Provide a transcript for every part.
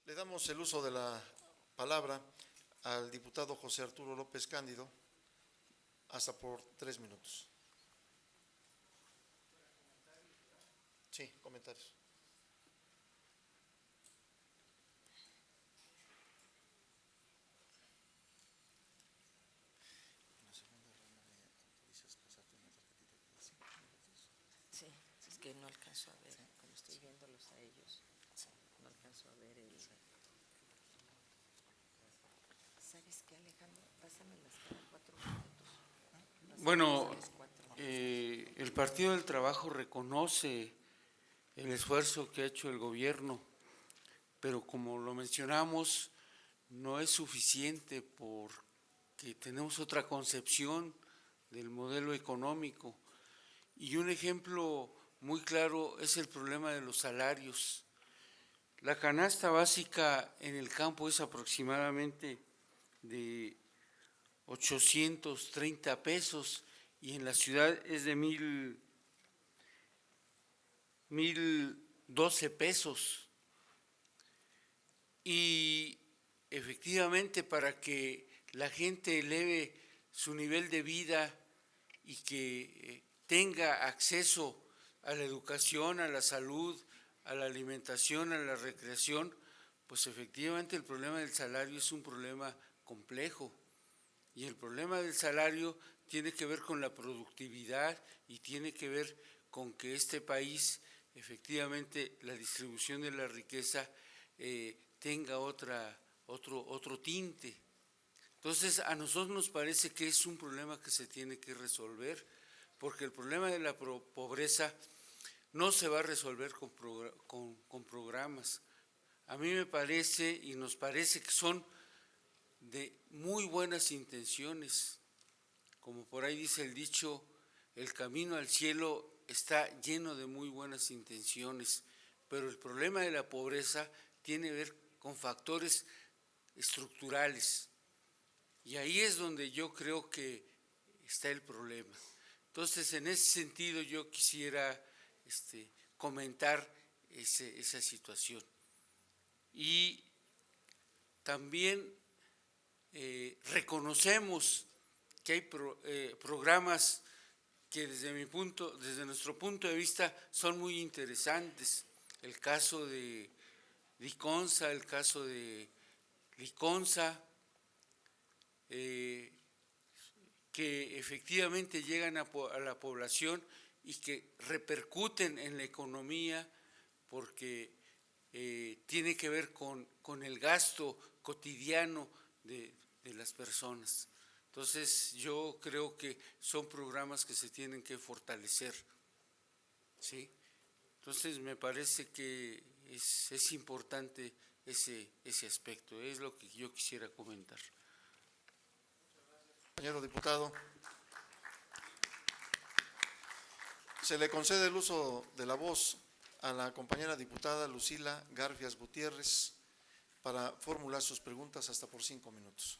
Le damos el uso de la palabra al diputado José Arturo López Cándido, hasta por 3 minutos. Sí, comentarios. Sí, es que no alcanzo a ver, como estoy viéndolos a ellos, no alcanzo a ver el… ¿Sabes qué, Alejandro? Pásamelas cada 4 minutos. Bueno, el Partido del Trabajo reconoce el esfuerzo que ha hecho el gobierno, pero como lo mencionamos, no es suficiente porque tenemos otra concepción del modelo económico. Y un ejemplo muy claro es el problema de los salarios. La canasta básica en el campo es aproximadamente de 830 pesos y en la ciudad es de 1012 pesos. Y efectivamente, para que la gente eleve su nivel de vida y que tenga acceso a la educación, a la salud, a la alimentación, a la recreación, pues efectivamente el problema del salario es un problema complejo. Y el problema del salario tiene que ver con la productividad y tiene que ver con que este país, efectivamente, la distribución de la riqueza tenga otro tinte. Entonces, a nosotros nos parece que es un problema que se tiene que resolver, porque el problema de la pobreza no se va a resolver con programas. A mí me parece y nos parece que son de muy buenas intenciones, como por ahí dice el dicho, el camino al cielo está lleno de muy buenas intenciones, pero el problema de la pobreza tiene que ver con factores estructurales, y ahí es donde yo creo que está el problema. Entonces, en ese sentido yo quisiera comentar esa situación. Y también reconocemos que hay programas que desde nuestro punto de vista son muy interesantes. El caso de Liconza, el caso de Liconza, que efectivamente llegan a la población y que repercuten en la economía porque tiene que ver con el gasto cotidiano de las personas. Entonces, yo creo que son programas que se tienen que fortalecer, ¿sí? Entonces, me parece que es importante ese aspecto, es lo que yo quisiera comentar. Compañero diputado, se le concede el uso de la voz a la compañera diputada Lucila Garfias Gutiérrez para formular sus preguntas hasta por 5 minutos.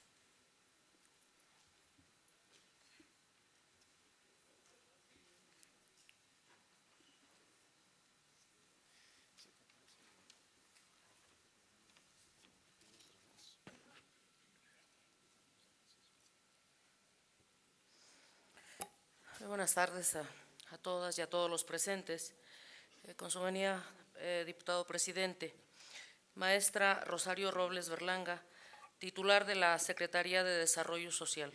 Muy buenas tardes a todas y a todos los presentes. Con su venia, diputado presidente, maestra Rosario Robles Berlanga, titular de la Secretaría de Desarrollo Social,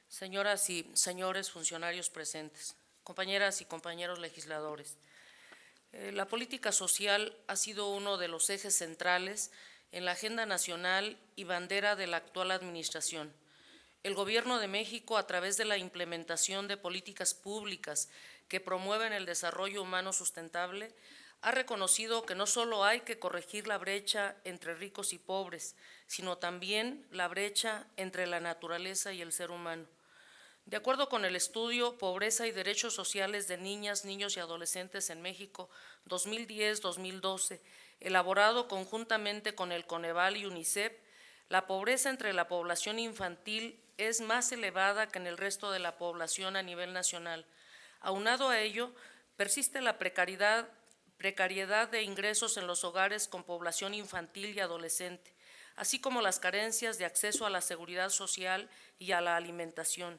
señoras y señores funcionarios presentes, compañeras y compañeros legisladores. La política social ha sido uno de los ejes centrales en la agenda nacional y bandera de la actual administración. El Gobierno de México, a través de la implementación de políticas públicas que promueven el desarrollo humano sustentable, ha reconocido que no solo hay que corregir la brecha entre ricos y pobres, sino también la brecha entre la naturaleza y el ser humano. De acuerdo con el estudio Pobreza y Derechos Sociales de Niñas, Niños y Adolescentes en México 2010-2012, elaborado conjuntamente con el Coneval y UNICEF, la pobreza entre la población infantil es más elevada que en el resto de la población a nivel nacional. Aunado a ello, persiste la precariedad precariedad de ingresos en los hogares con población infantil y adolescente, así como las carencias de acceso a la seguridad social y a la alimentación.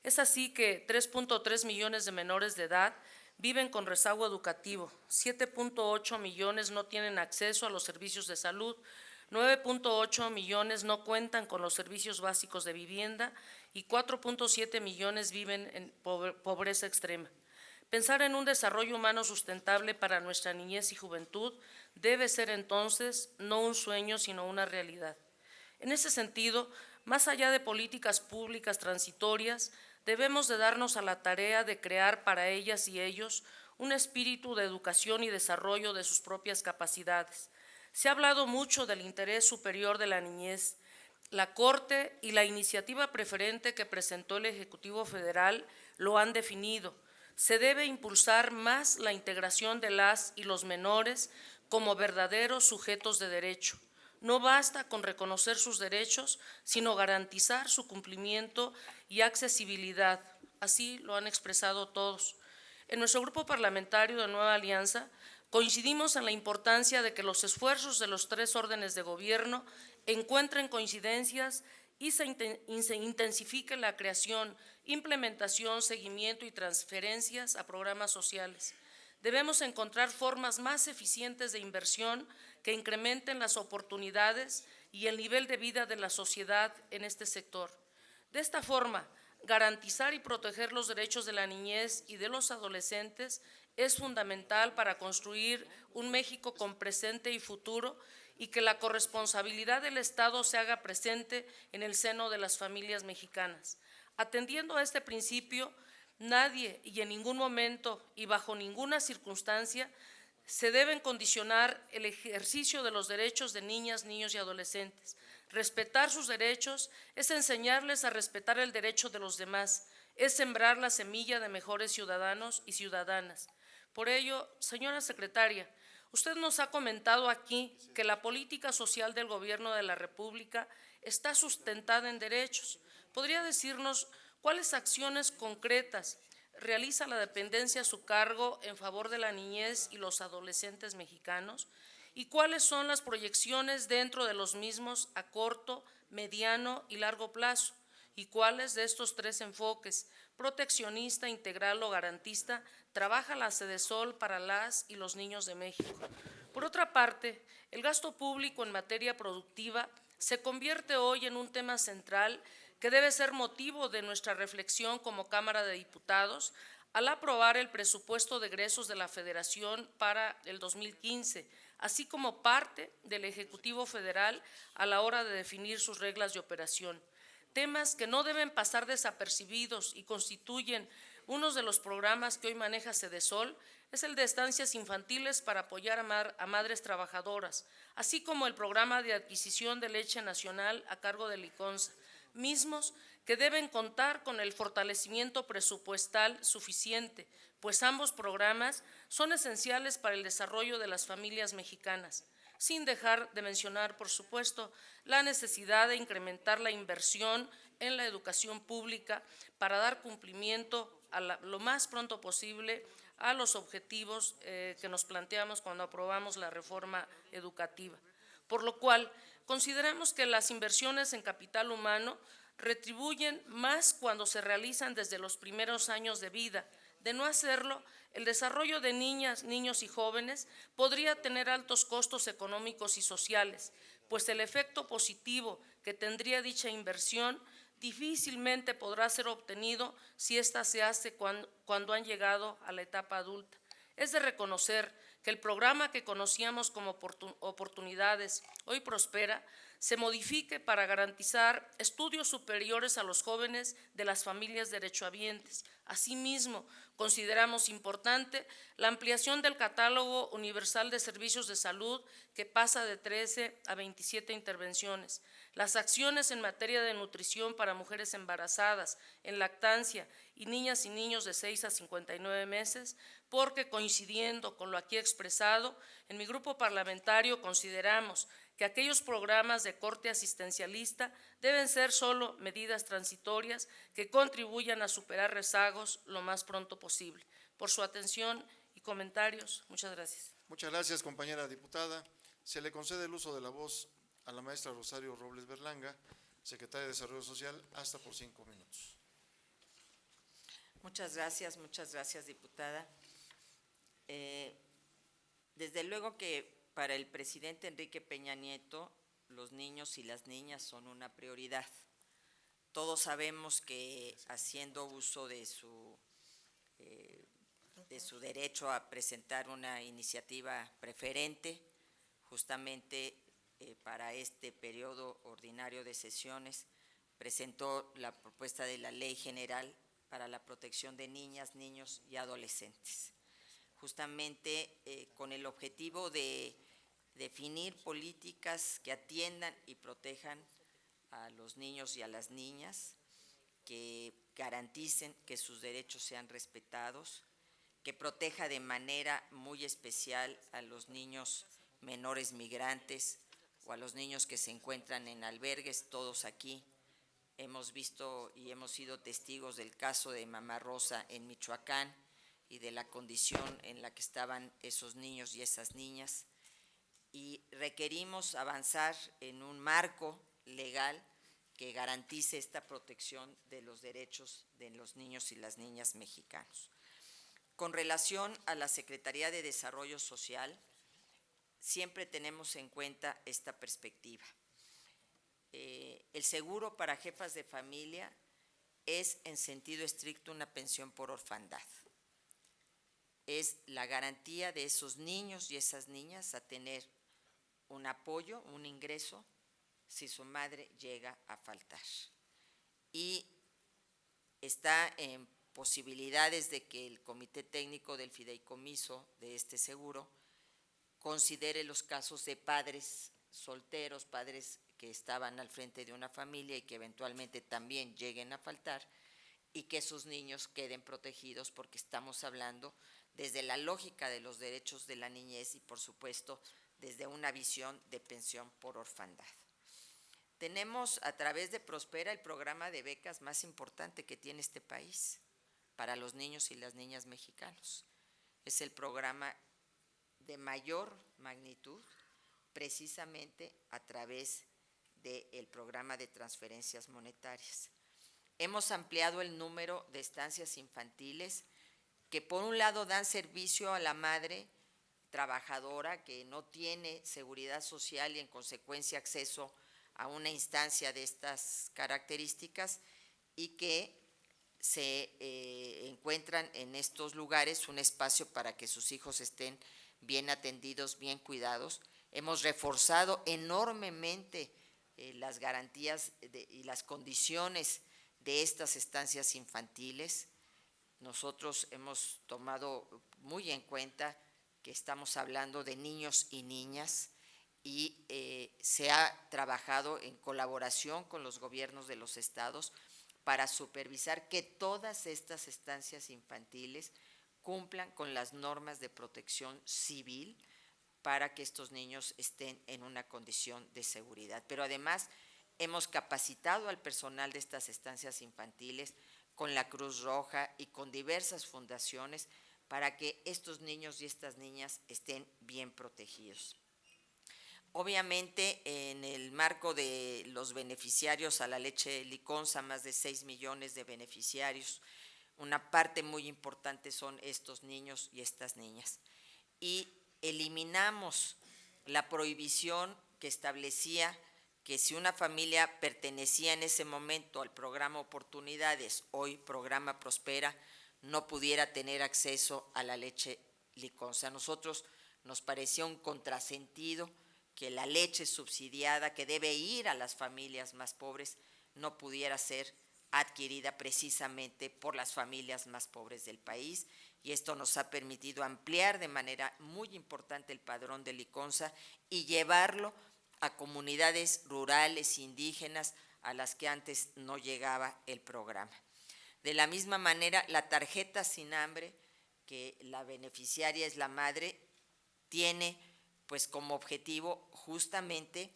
Es así que 3.3 millones de menores de edad viven con rezago educativo, 7.8 millones no tienen acceso a los servicios de salud, 9.8 millones no cuentan con los servicios básicos de vivienda y 4.7 millones viven en pobreza extrema. Pensar en un desarrollo humano sustentable para nuestra niñez y juventud debe ser entonces no un sueño, sino una realidad. En ese sentido, más allá de políticas públicas transitorias, debemos de darnos a la tarea de crear para ellas y ellos un espíritu de educación y desarrollo de sus propias capacidades. Se ha hablado mucho del interés superior de la niñez. La Corte y la iniciativa preferente que presentó el Ejecutivo Federal lo han definido. Se debe impulsar más la integración de las y los menores como verdaderos sujetos de derecho. No basta con reconocer sus derechos, sino garantizar su cumplimiento y accesibilidad. Así lo han expresado todos. En nuestro grupo parlamentario de Nueva Alianza coincidimos en la importancia de que los esfuerzos de los tres órdenes de gobierno encuentren coincidencias y se intensifique la creación, implementación, seguimiento y transferencias a programas sociales. Debemos encontrar formas más eficientes de inversión que incrementen las oportunidades y el nivel de vida de la sociedad en este sector. De esta forma, garantizar y proteger los derechos de la niñez y de los adolescentes es fundamental para construir un México con presente y futuro y que la corresponsabilidad del Estado se haga presente en el seno de las familias mexicanas. Atendiendo a este principio, nadie y en ningún momento y bajo ninguna circunstancia se deben condicionar el ejercicio de los derechos de niñas, niños y adolescentes. Respetar sus derechos es enseñarles a respetar el derecho de los demás, es sembrar la semilla de mejores ciudadanos y ciudadanas. Por ello, señora secretaria, usted nos ha comentado aquí que la política social del Gobierno de la República está sustentada en derechos. ¿Podría decirnos cuáles acciones concretas realiza la dependencia a su cargo en favor de la niñez y los adolescentes mexicanos? ¿Y cuáles son las proyecciones dentro de los mismos a corto, mediano y largo plazo? ¿Y cuáles de estos tres enfoques, proteccionista, integral o garantista, trabaja la Sedesol para las y los niños de México? Por otra parte, el gasto público en materia productiva se convierte hoy en un tema central que debe ser motivo de nuestra reflexión como Cámara de Diputados al aprobar el presupuesto de egresos de la Federación para el 2015, así como parte del Ejecutivo Federal a la hora de definir sus reglas de operación. Temas que no deben pasar desapercibidos y constituyen uno de los programas que hoy maneja Sedesol es el de estancias infantiles para apoyar a madres trabajadoras, así como el programa de adquisición de leche nacional a cargo de Liconza, mismos que deben contar con el fortalecimiento presupuestal suficiente, pues ambos programas son esenciales para el desarrollo de las familias mexicanas, sin dejar de mencionar, por supuesto, la necesidad de incrementar la inversión en la educación pública para dar cumplimiento lo más pronto posible a los objetivos que nos planteamos cuando aprobamos la reforma educativa. Por lo cual, consideramos que las inversiones en capital humano retribuyen más cuando se realizan desde los primeros años de vida. De no hacerlo, el desarrollo de niñas, niños y jóvenes podría tener altos costos económicos y sociales, pues el efecto positivo que tendría dicha inversión difícilmente podrá ser obtenido si ésta se hace cuando han llegado a la etapa adulta. Es de reconocer que el programa que conocíamos como Oportunidades Hoy Prospera se modifique para garantizar estudios superiores a los jóvenes de las familias derechohabientes. Asimismo, consideramos importante la ampliación del catálogo universal de servicios de salud que pasa de 13 a 27 intervenciones, las acciones en materia de nutrición para mujeres embarazadas, en lactancia y niñas y niños de 6 a 59 meses, porque coincidiendo con lo aquí expresado, en mi grupo parlamentario consideramos que aquellos programas de corte asistencialista deben ser solo medidas transitorias que contribuyan a superar rezagos lo más pronto posible. Por su atención y comentarios, muchas gracias. Muchas gracias, compañera diputada. Se le concede el uso de la voz a la maestra Rosario Robles Berlanga, secretaria de Desarrollo Social, hasta por 5 minutos. Muchas gracias, diputada. Desde luego que para el presidente Enrique Peña Nieto, los niños y las niñas son una prioridad. Todos sabemos que haciendo uso de su derecho a presentar una iniciativa preferente, justamente para este periodo ordinario de sesiones, presentó la propuesta de la Ley General para la protección de niñas, niños y adolescentes, justamente con el objetivo de definir políticas que atiendan y protejan a los niños y a las niñas, que garanticen que sus derechos sean respetados, que proteja de manera muy especial a los niños menores migrantes o a los niños que se encuentran en albergues. Todos aquí hemos visto y hemos sido testigos del caso de Mamá Rosa en Michoacán y de la condición en la que estaban esos niños y esas niñas, y requerimos avanzar en un marco legal que garantice esta protección de los derechos de los niños y las niñas mexicanos. Con relación a la Secretaría de Desarrollo Social, siempre tenemos en cuenta esta perspectiva. El seguro para jefas de familia es en sentido estricto una pensión por orfandad. Es la garantía de esos niños y esas niñas a tener un apoyo, un ingreso, si su madre llega a faltar. Y está en posibilidades de que el Comité Técnico del Fideicomiso de este seguro considere los casos de padres solteros, padres que estaban al frente de una familia y que eventualmente también lleguen a faltar, y que sus niños queden protegidos, porque estamos hablando desde la lógica de los derechos de la niñez y, por supuesto, desde una visión de pensión por orfandad. Tenemos a través de Prospera el programa de becas más importante que tiene este país para los niños y las niñas mexicanos. Es el programa de mayor magnitud, precisamente a través del programa de transferencias monetarias. Hemos ampliado el número de estancias infantiles que, por un lado, dan servicio a la madre trabajadora que no tiene seguridad social y en consecuencia acceso a una instancia de estas características, y que se encuentran en estos lugares un espacio para que sus hijos estén bien atendidos, bien cuidados. Hemos reforzado enormemente las garantías y las condiciones de estas estancias infantiles. Nosotros hemos tomado muy en cuenta que estamos hablando de niños y niñas, y se ha trabajado en colaboración con los gobiernos de los estados para supervisar que todas estas estancias infantiles cumplan con las normas de protección civil para que estos niños estén en una condición de seguridad. Pero además hemos capacitado al personal de estas estancias infantiles con la Cruz Roja y con diversas fundaciones para que estos niños y estas niñas estén bien protegidos. Obviamente, en el marco de los beneficiarios a la leche Liconza, más de 6 millones de beneficiarios, una parte muy importante son estos niños y estas niñas. Y eliminamos la prohibición que establecía que si una familia pertenecía en ese momento al programa Oportunidades, hoy programa Prospera, no pudiera tener acceso a la leche Liconza. A nosotros nos parecía un contrasentido que la leche subsidiada que debe ir a las familias más pobres no pudiera ser adquirida precisamente por las familias más pobres del país, y esto nos ha permitido ampliar de manera muy importante el padrón de Liconza y llevarlo a comunidades rurales, indígenas, a las que antes no llegaba el programa. De la misma manera, la tarjeta Sin Hambre, que la beneficiaria es la madre, tiene pues como objetivo justamente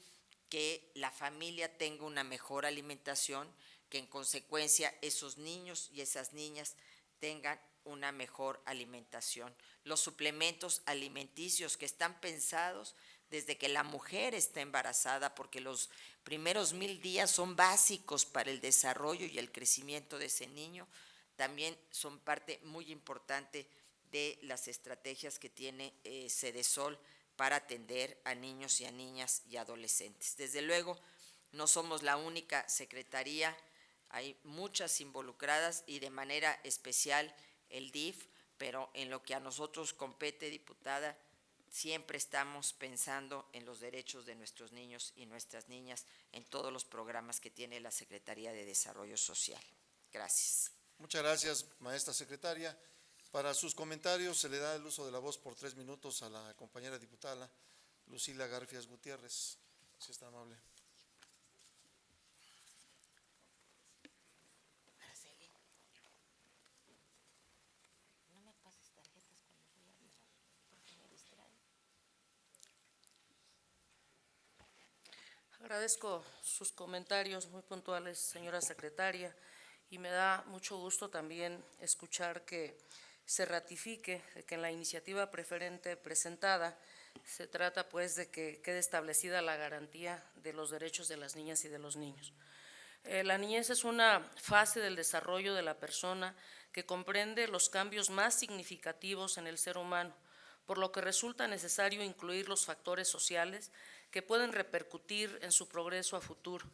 que la familia tenga una mejor alimentación, que en consecuencia esos niños y esas niñas tengan una mejor alimentación. Los suplementos alimenticios que están pensados desde que la mujer está embarazada, porque los primeros 1000 días son básicos para el desarrollo y el crecimiento de ese niño, también son parte muy importante de las estrategias que tiene Sedesol para atender a niños y a niñas y adolescentes. Desde luego, no somos la única secretaría, hay muchas involucradas y de manera especial el DIF, pero en lo que a nosotros compete, diputada, siempre estamos pensando en los derechos de nuestros niños y nuestras niñas en todos los programas que tiene la Secretaría de Desarrollo Social. Gracias. Muchas gracias, maestra secretaria. Para sus comentarios se le da el uso de la voz por 3 minutos a la compañera diputada Lucila Garfias Gutiérrez, si es tan amable. Agradezco sus comentarios muy puntuales, señora secretaria, y me da mucho gusto también escuchar que se ratifique de que en la iniciativa preferente presentada se trata pues de que quede establecida la garantía de los derechos de las niñas y de los niños. La niñez es una fase del desarrollo de la persona que comprende los cambios más significativos en el ser humano, por lo que resulta necesario incluir los factores sociales que pueden repercutir en su progreso a futuro.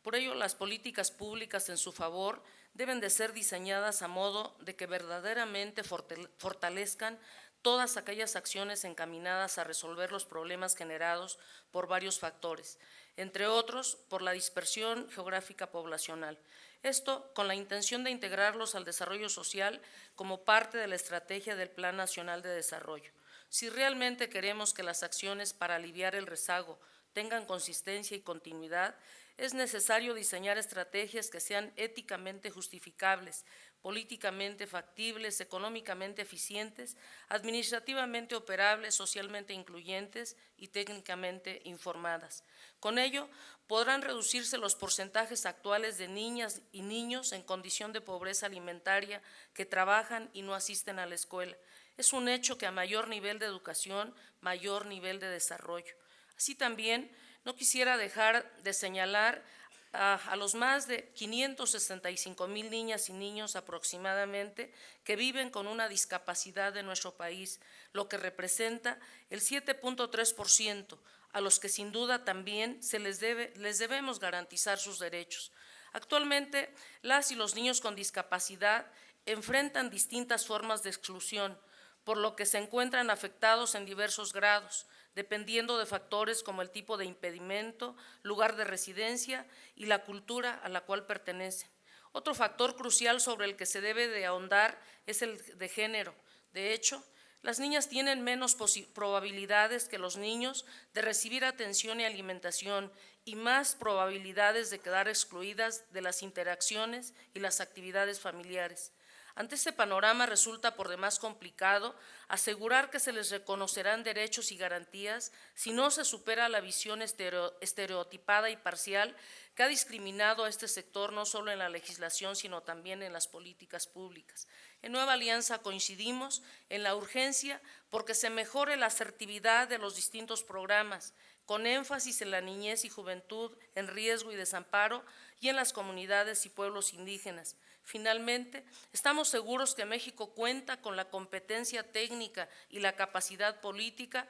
Por ello, las políticas públicas en su favor deben de ser diseñadas a modo de que verdaderamente fortalezcan todas aquellas acciones encaminadas a resolver los problemas generados por varios factores, entre otros por la dispersión geográfica poblacional. Esto con la intención de integrarlos al desarrollo social como parte de la estrategia del Plan Nacional de Desarrollo. Si realmente queremos que las acciones para aliviar el rezago tengan consistencia y continuidad, es necesario diseñar estrategias que sean éticamente justificables, políticamente factibles, económicamente eficientes, administrativamente operables, socialmente incluyentes y técnicamente informadas. Con ello, podrán reducirse los porcentajes actuales de niñas y niños en condición de pobreza alimentaria que trabajan y no asisten a la escuela. Es un hecho que a mayor nivel de educación, mayor nivel de desarrollo. Así también, no quisiera dejar de señalar a los más de 565,000 niñas y niños aproximadamente que viven con una discapacidad en nuestro país, lo que representa el 7.3%, a los que sin duda también les debemos garantizar sus derechos. Actualmente, las y los niños con discapacidad enfrentan distintas formas de exclusión, por lo que se encuentran afectados en diversos grados, dependiendo de factores como el tipo de impedimento, lugar de residencia y la cultura a la cual pertenecen. Otro factor crucial sobre el que se debe de ahondar es el de género. De hecho, las niñas tienen menos probabilidades que los niños de recibir atención y alimentación y más probabilidades de quedar excluidas de las interacciones y las actividades familiares. Ante este panorama resulta por demás complicado asegurar que se les reconocerán derechos y garantías si no se supera la visión estereotipada y parcial que ha discriminado a este sector no solo en la legislación, sino también en las políticas públicas. En Nueva Alianza coincidimos en la urgencia porque se mejore la asertividad de los distintos programas, con énfasis en la niñez y juventud en riesgo y desamparo y en las comunidades y pueblos indígenas. Finalmente, estamos seguros que México cuenta con la competencia técnica y la capacidad política,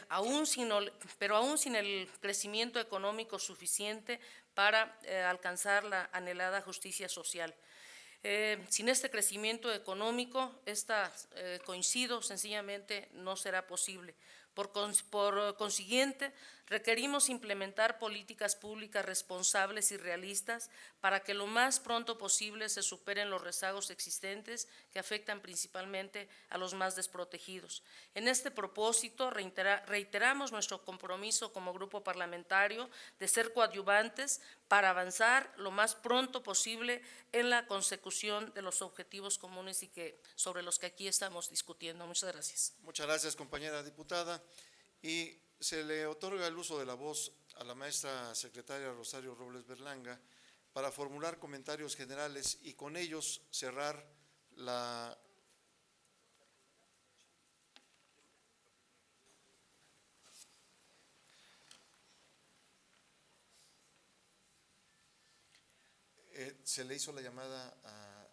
aún sin el crecimiento económico suficiente para alcanzar la anhelada justicia social. Sin este crecimiento económico, coincido, sencillamente no será posible. Por consiguiente, requerimos implementar políticas públicas responsables y realistas para que lo más pronto posible se superen los rezagos existentes que afectan principalmente a los más desprotegidos. En este propósito, reiteramos nuestro compromiso como grupo parlamentario de ser coadyuvantes para avanzar lo más pronto posible en la consecución de los objetivos comunes y sobre los que aquí estamos discutiendo. Muchas gracias. Muchas gracias, compañera diputada. Y se le otorga el uso de la voz a la maestra secretaria Rosario Robles Berlanga para formular comentarios generales y con ellos cerrar la se le hizo la llamada a…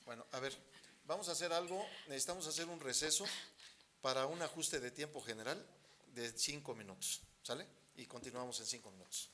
Bueno, a ver, vamos a hacer algo, necesitamos hacer un receso para un ajuste de tiempo general de 5 minutos, ¿sale? Y continuamos en 5 minutos.